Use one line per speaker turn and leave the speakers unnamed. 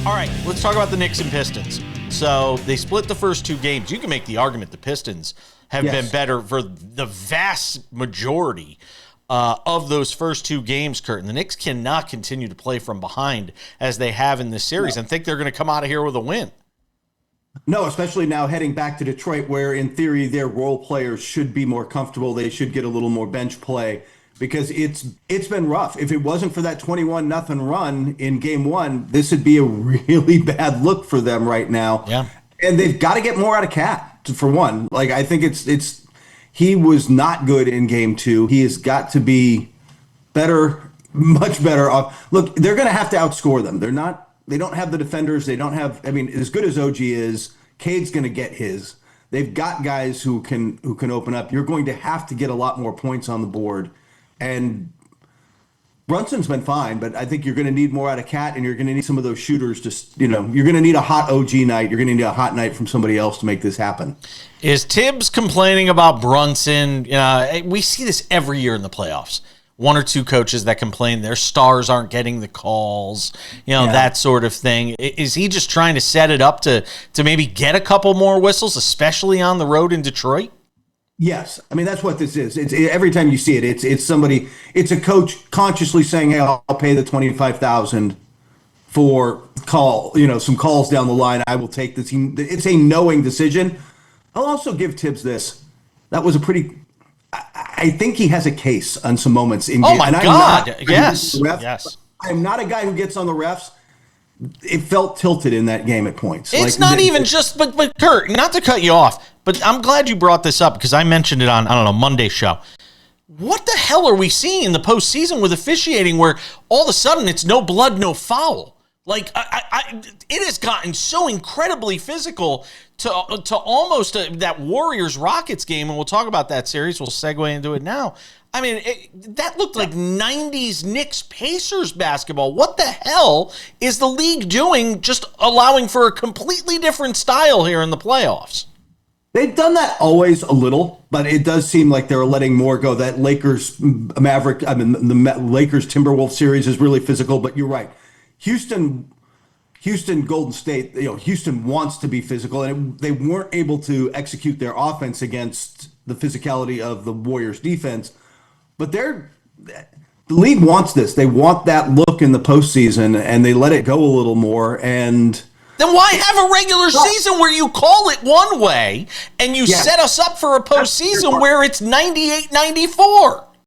All right, let's talk about the Knicks and Pistons. So they split the first two games. You can make the argument the Pistons have been better for the vast majority of those first two games, Kurt. And the Knicks cannot continue to play from behind as they have in this series and think they're going to come out of here with a win.
No, especially now heading back to Detroit, where in theory their role players should be more comfortable. They should get a little more bench play because it's been rough. If it wasn't for that 21-0 run in game one, this would be a really bad look for them right now.
Yeah.
And they've got to get more out of Cat, for one. Like, I think it's he was not good in game two. He has got to be better, much better off. Look, they're going to have to outscore them. They don't have the defenders. They don't have, I mean, as good as OG is, Cade's going to get his. They've got guys who can open up. You're going to have to get a lot more points on the board. And Brunson's been fine, but I think you're going to need more out of Cat, and you're going to need some of those shooters you're going to need a hot OG night. You're going to need a hot night from somebody else to make this happen.
Is Tibbs complaining about Brunson? We see this every year in the playoffs. One or two coaches that complain their stars aren't getting the calls, that sort of thing. Is he just trying to set it up to maybe get a couple more whistles, especially on the road in Detroit?
Yes. I mean, that's what this is. Every time you see it, it's somebody, it's a coach consciously saying, hey, I'll pay the $25,000 for some calls down the line. I will take this. It's a knowing decision. I'll also give Tibbs this. That was I think he has a case on some moments in game.
Oh my God. Yes.
I'm not a guy who gets on the refs. It felt tilted in that game at points.
It's not even just, but Kurt, not to cut you off, but I'm glad you brought this up because I mentioned it on, Monday's show. What the hell are we seeing in the postseason with officiating where all of a sudden it's no blood, no foul? Like, it has gotten so incredibly physical to almost that Warriors-Rockets game, and we'll talk about that series. We'll segue into it now. I mean, that looked like 90s Knicks-Pacers basketball. What the hell is the league doing just allowing for a completely different style here in the playoffs?
They've done that always a little, but it does seem like they're letting more go. That the Lakers Timberwolves series is really physical, but you're right. Houston, Golden State, Houston wants to be physical, and they weren't able to execute their offense against the physicality of the Warriors defense. But the league wants this. They want that look in the postseason, and they let it go a little more. And
then why have a regular season where you call it one way and you set us up for a postseason where it's 98-94?